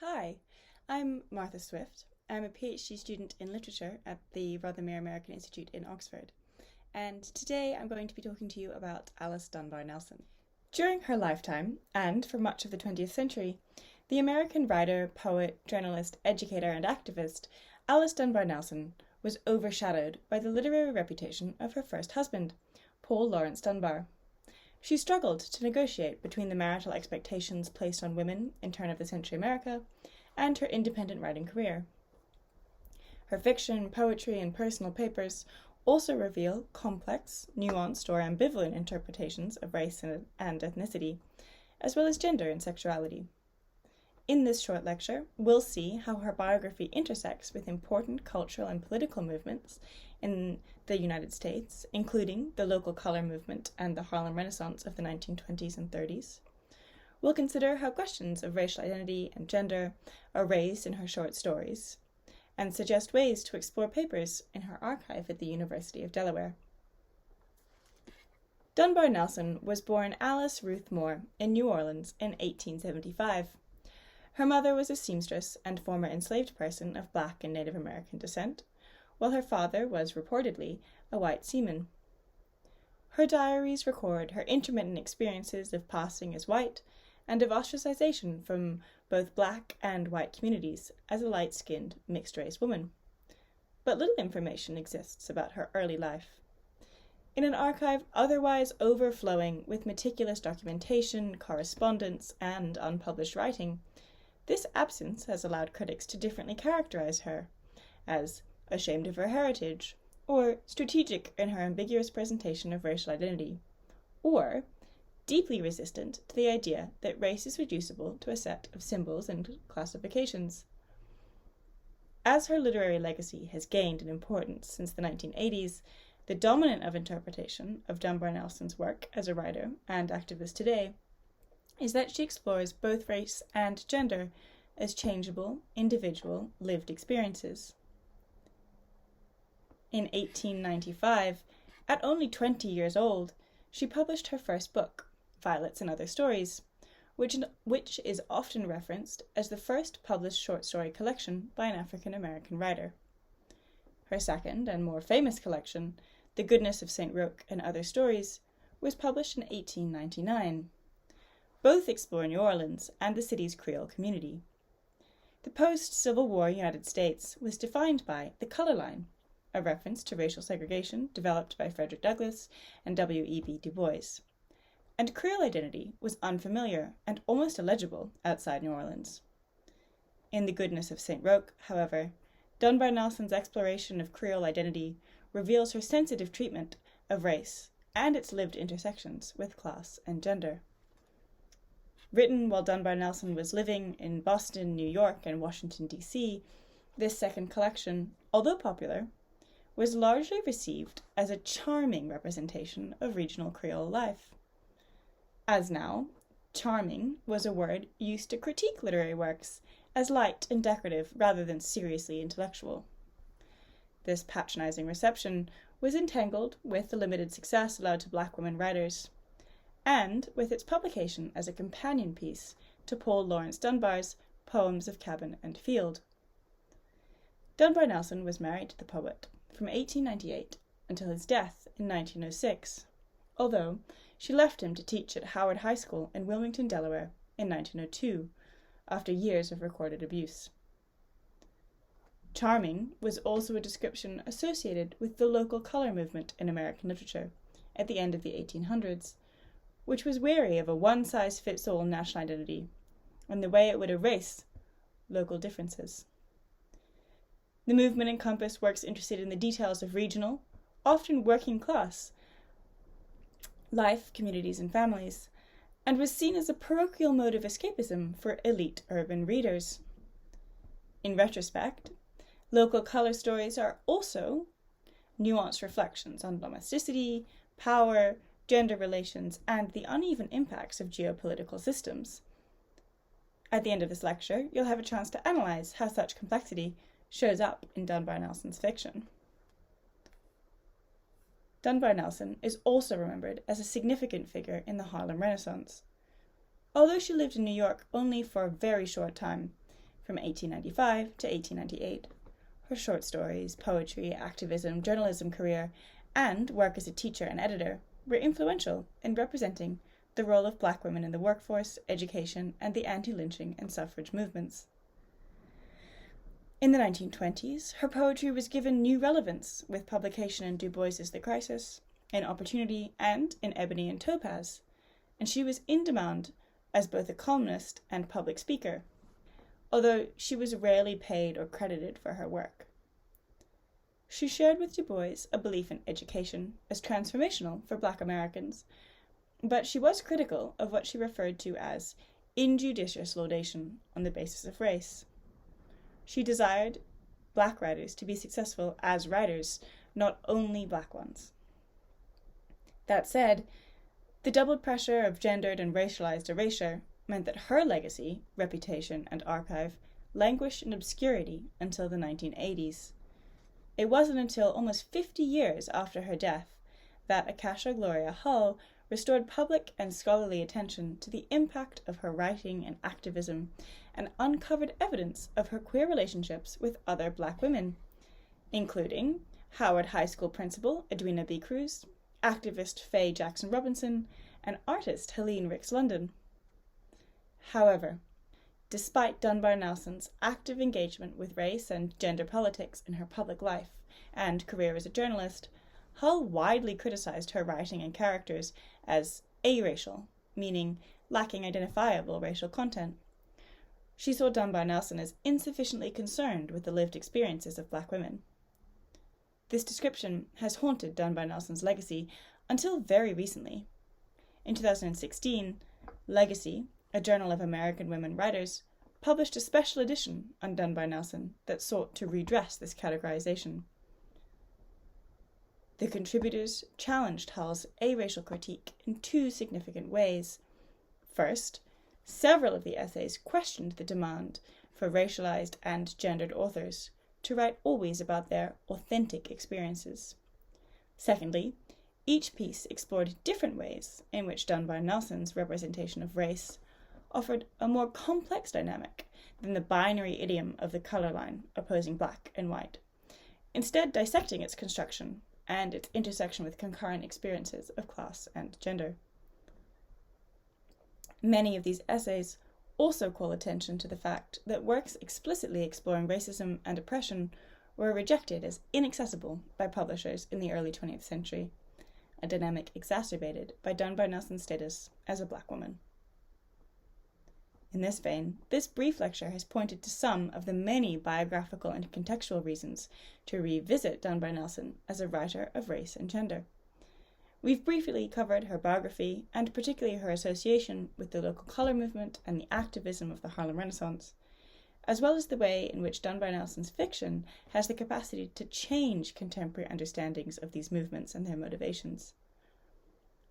Hi, I'm Martha Swift. I'm a PhD student in literature at the Rothermere American Institute in Oxford, and today I'm going to be talking to you about Alice Dunbar-Nelson. During her lifetime, and for much of the 20th century, the American writer, poet, journalist, educator, and activist Alice Dunbar-Nelson was overshadowed by the literary reputation of her first husband, Paul Laurence Dunbar. She struggled to negotiate between the marital expectations placed on women in turn-of-the-century America and her independent writing career. Her fiction, poetry, and personal papers also reveal complex, nuanced, or ambivalent interpretations of race and ethnicity, as well as gender and sexuality. In this short lecture, we'll see how her biography intersects with important cultural and political movements in the United States, including the local color movement and the Harlem Renaissance of the 1920s and 30s. We'll consider how questions of racial identity and gender are raised in her short stories, and suggest ways to explore papers in her archive at the University of Delaware. Dunbar-Nelson was born Alice Ruth Moore in New Orleans in 1875. Her mother was a seamstress and former enslaved person of Black and Native American descent, while her father was reportedly a white seaman. Her diaries record her intermittent experiences of passing as white and of ostracization from both Black and white communities as a light-skinned, mixed-race woman. But little information exists about her early life. In an archive otherwise overflowing with meticulous documentation, correspondence, and unpublished writing, this absence has allowed critics to differently characterize her as ashamed of her heritage, or strategic in her ambiguous presentation of racial identity, or deeply resistant to the idea that race is reducible to a set of symbols and classifications. As her literary legacy has gained in importance since the 1980s, the dominant interpretation of Dunbar-Nelson's work as a writer and activist today is that she explores both race and gender as changeable, individual, lived experiences. In 1895, at only 20 years old, she published her first book, Violets and Other Stories, which is often referenced as the first published short story collection by an African-American writer. Her second and more famous collection, The Goodness of St. Roch and Other Stories, was published in 1899. Both explore New Orleans and the city's Creole community. The post-Civil War United States was defined by the color line, a reference to racial segregation developed by Frederick Douglass and W.E.B. Du Bois. And Creole identity was unfamiliar and almost illegible outside New Orleans. In The Goodness of St. Roch, however, Dunbar-Nelson's exploration of Creole identity reveals her sensitive treatment of race and its lived intersections with class and gender. Written while Dunbar-Nelson was living in Boston, New York, and Washington, D.C., this second collection, although popular, was largely received as a charming representation of regional Creole life. As now, charming was a word used to critique literary works as light and decorative rather than seriously intellectual. This patronizing reception was entangled with the limited success allowed to Black women writers, and with its publication as a companion piece to Paul Laurence Dunbar's Poems of Cabin and Field. Dunbar-Nelson was married to the poet from 1898 until his death in 1906, although she left him to teach at Howard High School in Wilmington, Delaware in 1902, after years of recorded abuse. Charming was also a description associated with the local color movement in American literature at the end of the 1800s, which was wary of a one-size-fits-all national identity and the way it would erase local differences. The movement encompassed works interested in the details of regional, often working-class, life, communities, and families, and was seen as a parochial mode of escapism for elite urban readers. In retrospect, local color stories are also nuanced reflections on domesticity, power, gender relations, and the uneven impacts of geopolitical systems. At the end of this lecture, you'll have a chance to analyze how such complexity shows up in Dunbar-Nelson's fiction. Dunbar-Nelson is also remembered as a significant figure in the Harlem Renaissance. Although she lived in New York only for a very short time, from 1895 to 1898. Her short stories, poetry, activism, journalism career, and work as a teacher and editor were influential in representing the role of Black women in the workforce, education, and the anti-lynching and suffrage movements. In the 1920s, her poetry was given new relevance with publication in Du Bois's The Crisis, in Opportunity, and in Ebony and Topaz, and she was in demand as both a columnist and public speaker, although she was rarely paid or credited for her work. She shared with Du Bois a belief in education as transformational for Black Americans, but she was critical of what she referred to as injudicious laudation on the basis of race. She desired Black writers to be successful as writers, not only Black ones. That said, the doubled pressure of gendered and racialized erasure meant that her legacy, reputation, and archive languished in obscurity until the 1980s. It wasn't until almost 50 years after her death that Akasha Gloria Hull restored public and scholarly attention to the impact of her writing and activism and uncovered evidence of her queer relationships with other Black women, including Howard High School principal Edwina B. Cruz, activist Faye Jackson Robinson, and artist Helene Ricks London. However, despite Dunbar-Nelson's active engagement with race and gender politics in her public life and career as a journalist, Hull widely criticized her writing and characters as aracial, meaning lacking identifiable racial content. She saw Dunbar-Nelson as insufficiently concerned with the lived experiences of Black women. This description has haunted Dunbar-Nelson's legacy until very recently. In 2016, Legacy, a journal of American women writers, published a special edition on Dunbar-Nelson that sought to redress this categorization. The contributors challenged Hull's aracial critique in two significant ways. First, several of the essays questioned the demand for racialized and gendered authors to write always about their authentic experiences. Secondly, each piece explored different ways in which Dunbar-Nelson's representation of race offered a more complex dynamic than the binary idiom of the color line opposing black and white, instead dissecting its construction and its intersection with concurrent experiences of class and gender. Many of these essays also call attention to the fact that works explicitly exploring racism and oppression were rejected as inaccessible by publishers in the early 20th century, a dynamic exacerbated by Dunbar-Nelson's status as a Black woman. In this vein, this brief lecture has pointed to some of the many biographical and contextual reasons to revisit Dunbar-Nelson as a writer of race and gender. We've briefly covered her biography, and particularly her association with the local colour movement and the activism of the Harlem Renaissance, as well as the way in which Dunbar-Nelson's fiction has the capacity to change contemporary understandings of these movements and their motivations.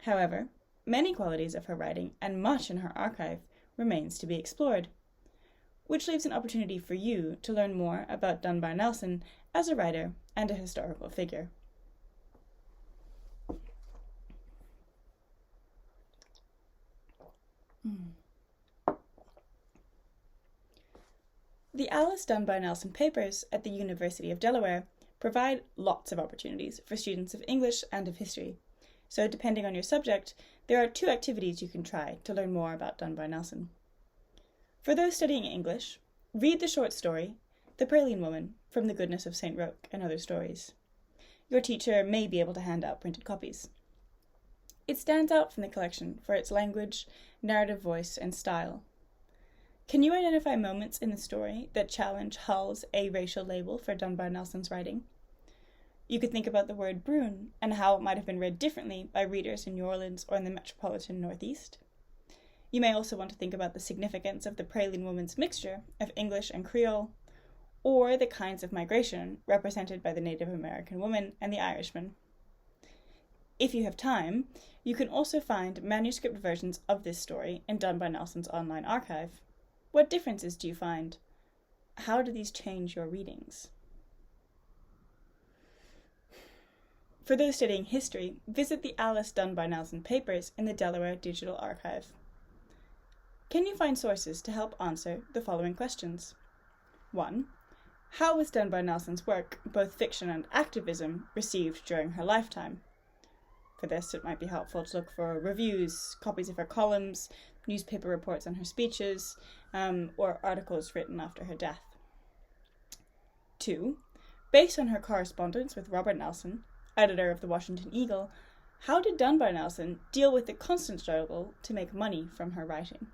However, many qualities of her writing and much in her archive remains to be explored, which leaves an opportunity for you to learn more about Dunbar-Nelson as a writer and a historical figure. The Alice Dunbar-Nelson papers at the University of Delaware provide lots of opportunities for students of English and of history. So depending on your subject, there are two activities you can try to learn more about Dunbar-Nelson. For those studying English, read the short story, The Praline Woman, from The Goodness of St. Roque and Other Stories. Your teacher may be able to hand out printed copies. It stands out from the collection for its language, narrative voice, and style. Can you identify moments in the story that challenge Hull's aracial label for Dunbar-Nelson's writing? You could think about the word brune and how it might have been read differently by readers in New Orleans or in the metropolitan Northeast. You may also want to think about the significance of the Praline woman's mixture of English and Creole, or the kinds of migration represented by the Native American woman and the Irishman. If you have time, you can also find manuscript versions of this story in Dunbar-Nelson's online archive. What differences do you find? How do these change your readings? For those studying history, visit the Alice Dunbar-Nelson papers in the Delaware Digital Archive. Can you find sources to help answer the following questions? 1. How was Dunbar-Nelson's work, both fiction and activism, received during her lifetime? For this, it might be helpful to look for reviews, copies of her columns, newspaper reports on her speeches, or articles written after her death. 2. Based on her correspondence with Robert Nelson, editor of the Washington Eagle, how did Dunbar-Nelson deal with the constant struggle to make money from her writing?